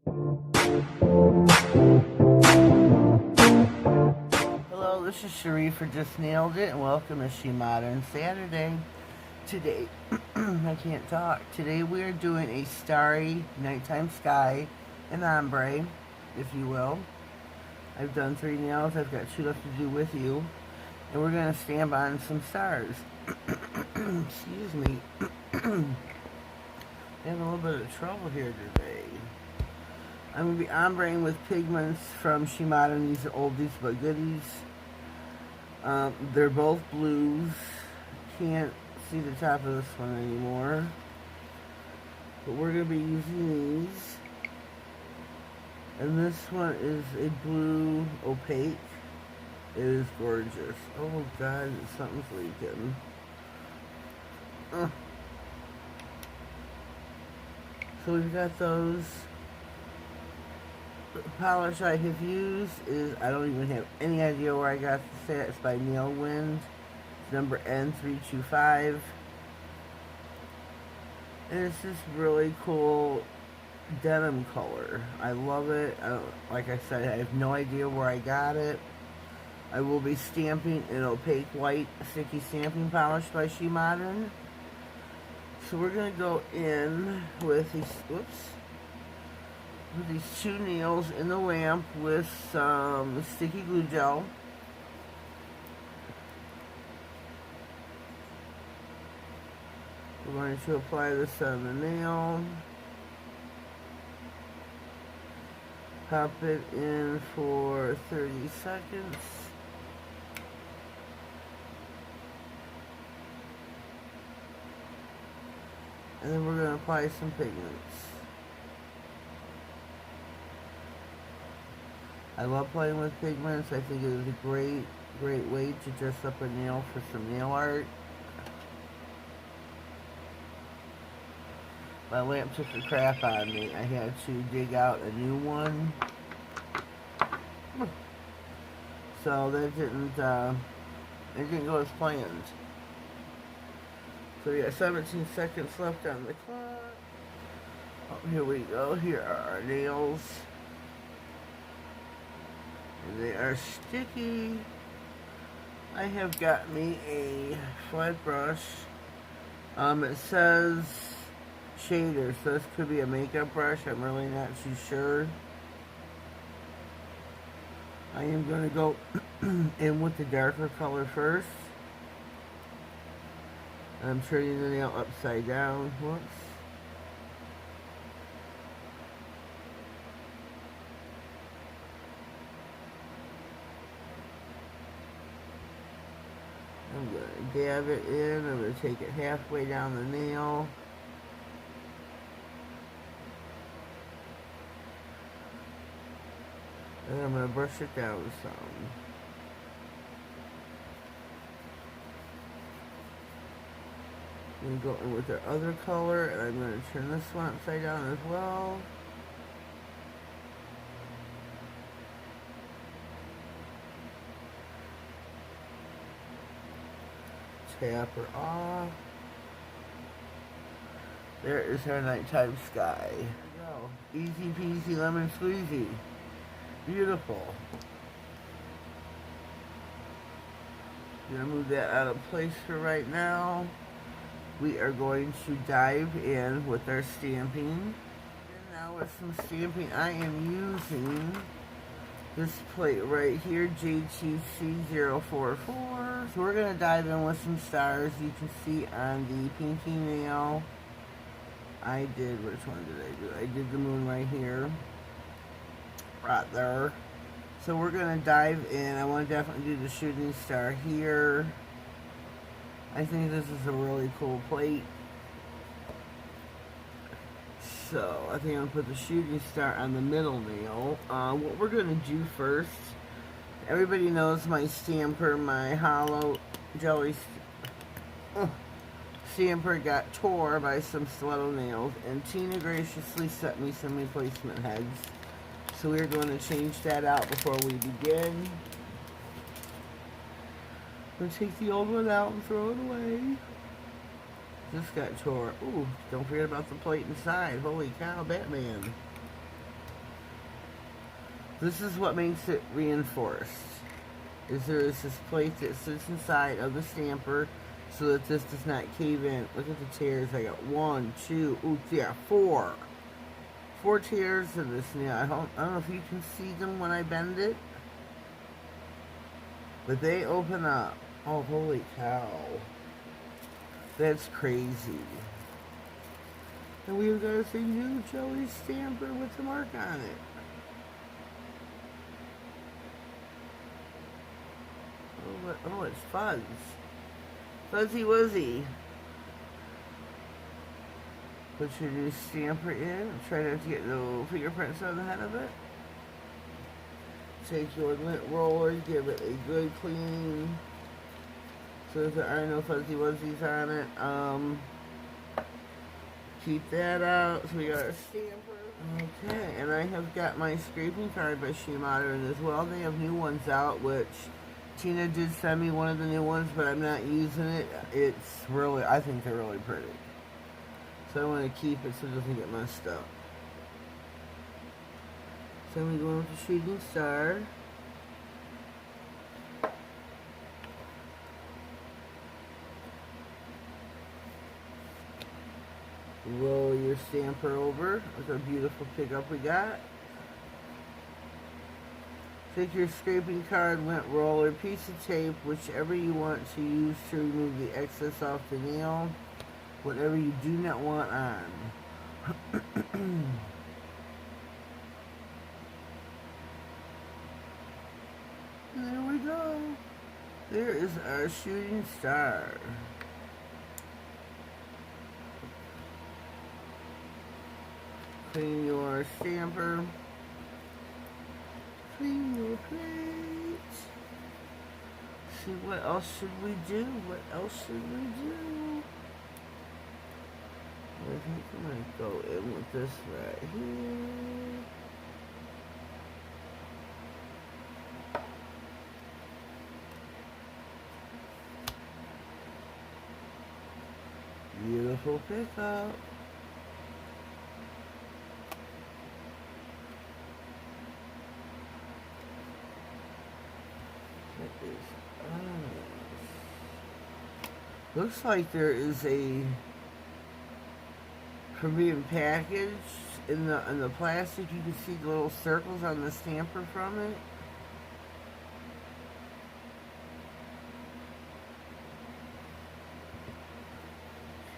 Hello, this is Cherie for Just Nailed It, and welcome to SheModern Saturday. Today, I can't talk. Today we are doing a starry nighttime sky, an ombre, if you will. I've done 3 nails. I've got 2 left to do with you, and we're going to stamp on some stars. Excuse me. I'm having a little bit of trouble here today. I'm going to be ombreing with pigments from SheModern. These are oldies but goodies. They're both blues. Can't see the top of this one anymore. But we're going to be using these. And this one is a blue opaque. It is gorgeous. Oh God, something's leaking. So we've got those. The polish I have used is, I don't even have any idea where I got this at. It's by Nail Wind. It's number N325. And it's this really cool denim color. I love it. Like I said, I have no idea where I got it. I will be stamping an opaque white sticky stamping polish by SheModern. So we're going to go in with these, with these 2 nails in the lamp with some sticky glue gel. We're going to apply this on the nail. Pop it in for 30 seconds. And then we're going to apply some pigments. I love playing with pigments. I think it is a great way to dress up a nail for some nail art. My lamp took the crap out of me. I had to dig out a new one. So that didn't go as planned. So we got 17 seconds left on the clock. Oh, here we go. Here are our nails. And they are sticky. I have got me a flat brush. It says shader, so this could be a makeup brush. I'm really not too sure. I am going to go in with the darker color first. I'm turning the nail upside down. Whoops. I'm going to dab it in. I'm going to take it halfway down the nail. And I'm going to brush it down some. I'm going to go in with the other color, and I'm going to turn this one upside down as well. Tap her off. There is our nighttime sky. There we go. Easy peasy lemon squeezy. Beautiful. I'm going to move that out of place for right now. We are going to dive in with our stamping. And now with some stamping, I am using this plate right here, JTC044. So we're going to dive in with some stars. You can see on the pinky nail, which one did I do? I did the moon right here. Right there. So we're going to dive in. I want to definitely do the shooting star here. I think this is a really cool plate. So I think I'm going to put the shooting star on the middle nail. What we're going to do first, everybody knows my stamper, my hollow jelly stamper got tore by some stiletto nails, and Tina graciously sent me some replacement heads. So we're going to change that out before we begin. I'm going to take the old one out and throw it away. This got tore. Ooh, don't forget about the plate inside. Holy cow, Batman. This is what makes it reinforced. Is there is this plate that sits inside of the stamper so that this does not cave in. Look at the tears. I got 1, 2, ooh, yeah, 4. 4 tears in this nail. I don't know if you can see them when I bend it, but they open up. Oh, holy cow. That's crazy. And we've got a new Joey stamper with the mark on it. Oh, it's fuzz. Fuzzy Wuzzy. Put your new stamper in. Try not to get no fingerprints on the head of it. Take your lint roller, give it a good clean so that there are no fuzzy wuzzies on it. Keep that out. So we got our stamper. Okay, and I have got my scraping card by SheModern as well. They have new ones out, which Tina did send me one of the new ones, but I'm not using it. It's really, I think they're really pretty. So I want to keep it so it doesn't get messed up. So I'm going with the shooting star. Roll your stamper over with our beautiful pickup we got. Take your scraping card, lint roller, piece of tape, whichever you want to use to remove the excess off the nail. Whatever you do not want on. There we go. There is our shooting star. Clean your stamper. Clean your plate. See, what else should we do? What else should we do? I think I'm going to go in with this right here. Beautiful pickup. That is nice. Looks like there is a premium package in the plastic. You can see the little circles on the stamper from it.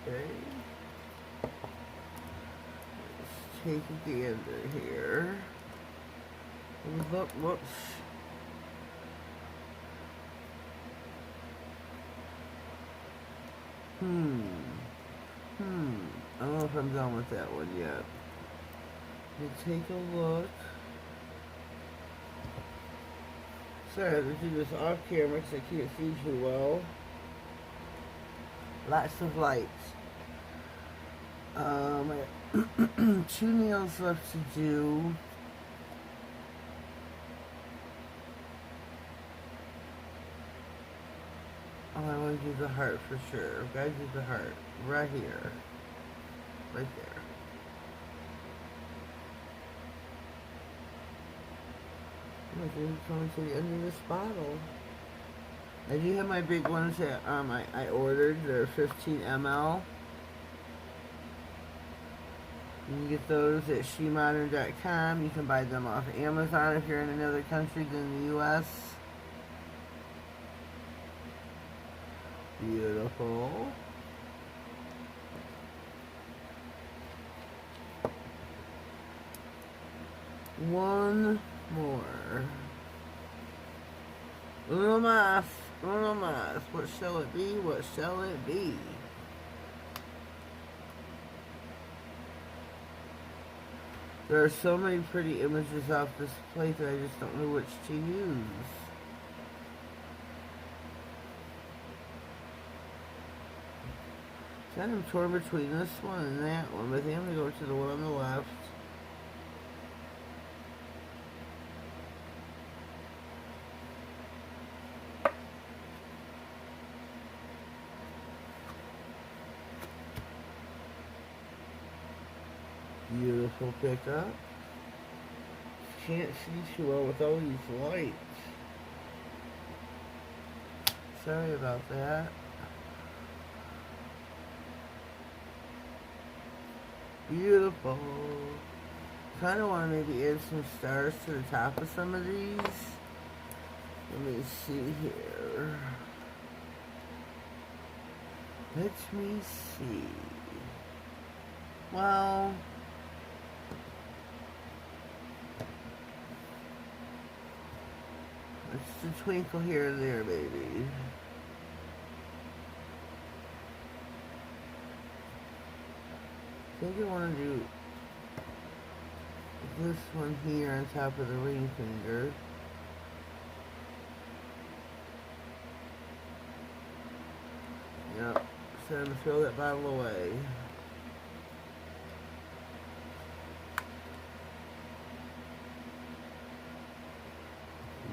Okay. Let's take a gander here. Look, whoops. I don't know if I'm done with that one yet. Let's take a look. Sorry, I have to do this off camera because I can't see too well. Lots of lights. I have 2 nails left to do. Oh, I want to do the heart for sure. I've got to do the heart. Right here. Right there. I think it's coming to the end of this bottle. I do have my big ones that I ordered. They're 15 ml. You can get those at SheModern.com. You can buy them off Amazon if you're in another country than the US. Beautiful. One more. Uno más. Uno más. What shall it be? What shall it be? There are so many pretty images off this plate that I just don't know which to use. Kind of torn between this one and that one, but I think I'm going to go to the one on the left. Beautiful pickup. can't see too well with all these lights. Sorry about that. Beautiful. Kind of want to maybe add some stars to the top of some of these. Let me see here. Let me see. Well, it's a twinkle here and there, baby. I think I want to do this one here on top of the ring finger. Yep, so I'm going to throw that bottle away.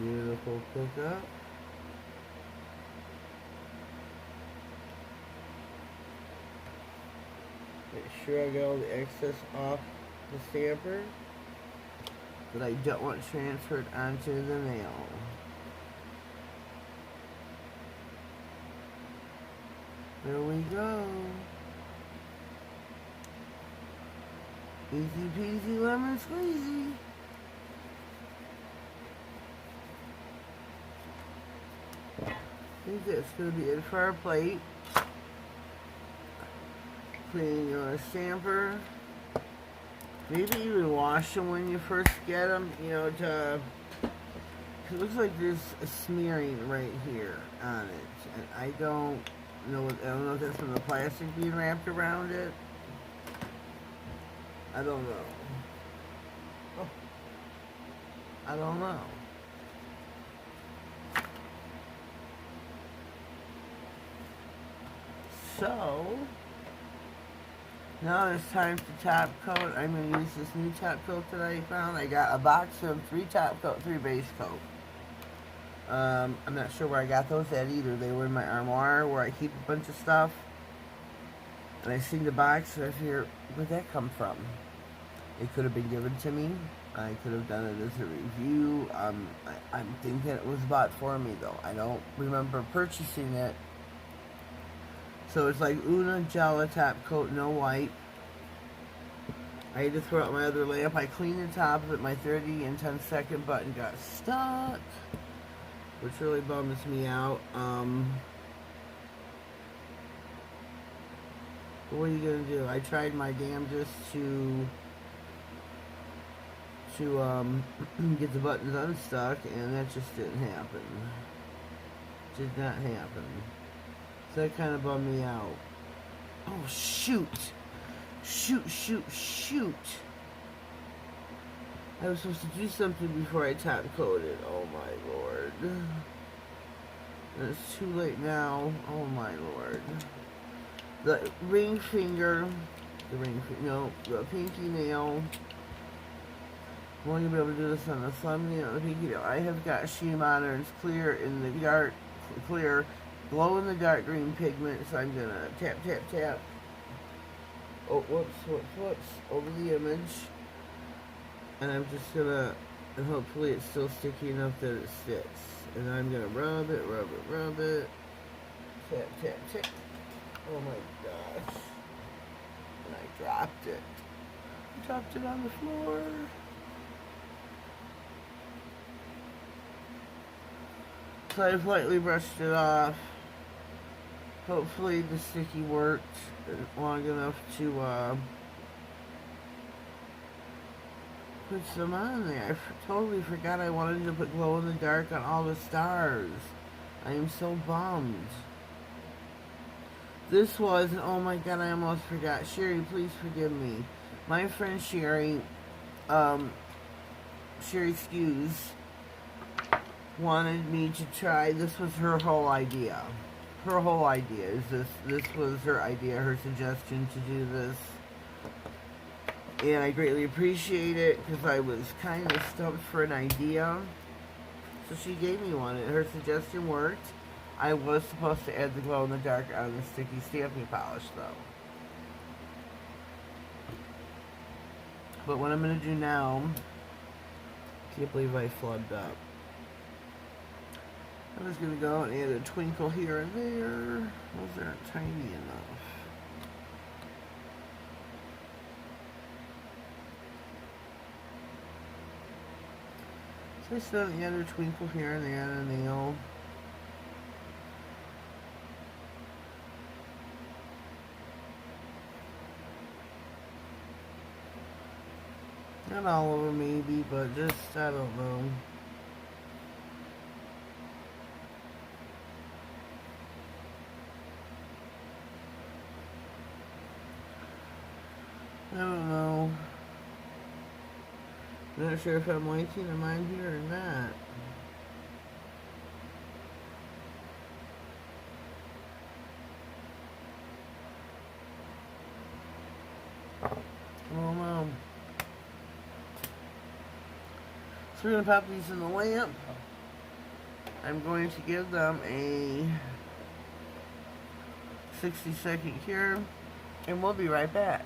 Beautiful pickup. Make sure I get all the excess off the stamper that I don't want transferred onto the nail. There we go. Easy peasy lemon squeezy. I think that's going to be it for our plate. Clean your stamper. Maybe even wash them when you first get them, you know, to... It looks like there's a smearing right here on it. And I don't know if that's from the plastic being wrapped around it. I don't know. Oh. I don't know. So, now it's time to top coat. I'm going to use this new top coat that I found. I got a box of 3 top coat, 3 base coat. I'm not sure where I got those at either. They were in my armoire where I keep a bunch of stuff. And I seen the box and I figured, where'd that come from? It could have been given to me. I could have done it as a review. I'm thinking it was bought for me though. I don't remember purchasing it. So it's like Una Gela top coat, no white. I had to throw out my other lamp. I cleaned the top of it. My 30 and 10 second button got stuck, which really bums me out. What are you gonna do? I tried my damnedest to get the buttons unstuck, and that just didn't happen. Did not happen. So that kind of bummed me out. Oh, shoot. Shoot, shoot, shoot. I was supposed to do something before I top coated. Oh, my Lord. And it's too late now. Oh, my Lord. The ring finger. The pinky nail. I'm only going to be able to do this on the thumbnail. The pinky nail. I have got SheModern's clear in the dark, clear glow in the dark green pigment, so I'm gonna tap, tap, tap. Oh, whoops, over the image. And I'm just gonna, and hopefully it's still sticky enough that it sticks. And I'm gonna rub it, rub it, rub it. Tap, tap, tap. Oh my gosh. And I dropped it. I dropped it on the floor. So I've lightly brushed it off. Hopefully the sticky worked long enough to put some on there. I totally forgot I wanted to put glow in the dark on all the stars. I am so bummed. This was, oh my god, I almost forgot. Sherry, please forgive me. My friend Sherry, Sherry Skews, wanted me to try, this was her whole idea. Her whole idea is this was her idea, her suggestion to do this. And I greatly appreciate it because I was kind of stumped for an idea. So she gave me one and her suggestion worked. I was supposed to add the glow in the dark on the sticky stamping polish though. But what I'm going to do now Can't believe I flubbed up. I'm just going to go and add a twinkle here and there. Those aren't tiny enough. Just add a twinkle here and there and a nail. Not all over maybe, but just, I don't know. I don't know. Not sure if I'm wasting a mind here or not. I don't know. So we're going to pop these in the lamp. I'm going to give them a 60-second cure, and we'll be right back.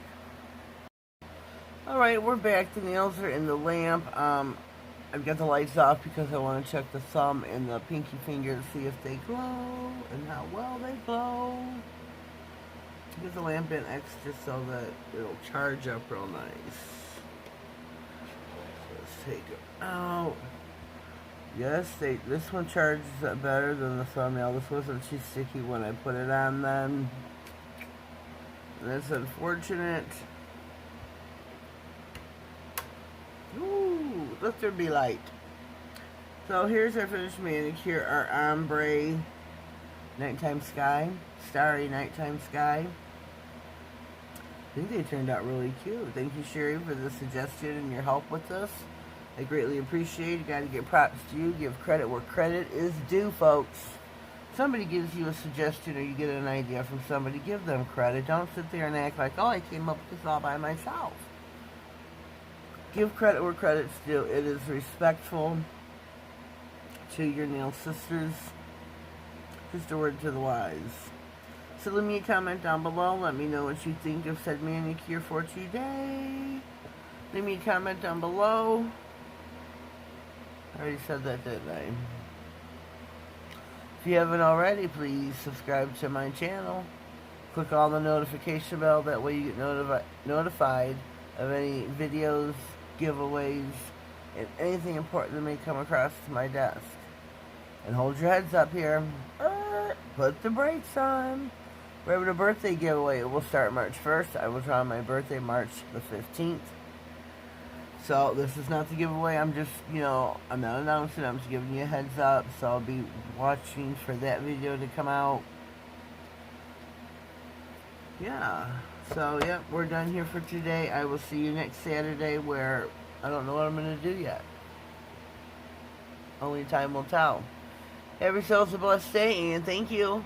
Alright, we're back. The nails are in the lamp. I've got the lights off because I want to check the thumb and the pinky finger to see if they glow and how well they glow. Get the lamp in extra so that it'll charge up real nice. Let's take it out. Yes, this one charges better than the thumbnail. This wasn't too sticky when I put it on then. That's unfortunate. Ooh, let there be light. So here's our finished manicure, our ombre nighttime sky, starry nighttime sky. I think they turned out really cute. Thank you, Sherry, for the suggestion and your help with this. I greatly appreciate it. You got to give props to you. Give credit where credit is due, folks. Somebody gives you a suggestion or you get an idea from somebody, give them credit. Don't sit there and act like, oh, I came up with this all by myself. Give credit where credit's due. It is respectful to your nail sisters. Just a word to the wise. So leave me a comment down below. Let me know what you think of said manicure for today. Leave me a comment down below. I already said that, didn't I? If you haven't already, please subscribe to my channel. Click on the notification bell. That way you get notified of any videos, giveaways, and anything important that may come across my desk. And hold your heads up here. Put the brakes on. We're having a birthday giveaway. It will start March 1st. I will draw my birthday March the 15th. So this is not the giveaway. I'm just, I'm not announcing. I'm just giving you a heads up. So I'll be watching for that video to come out. Yeah. So, yep, we're done here for today. I will see you next Saturday where I don't know what I'm going to do yet. Only time will tell. Have yourselves a blessed day, and thank you.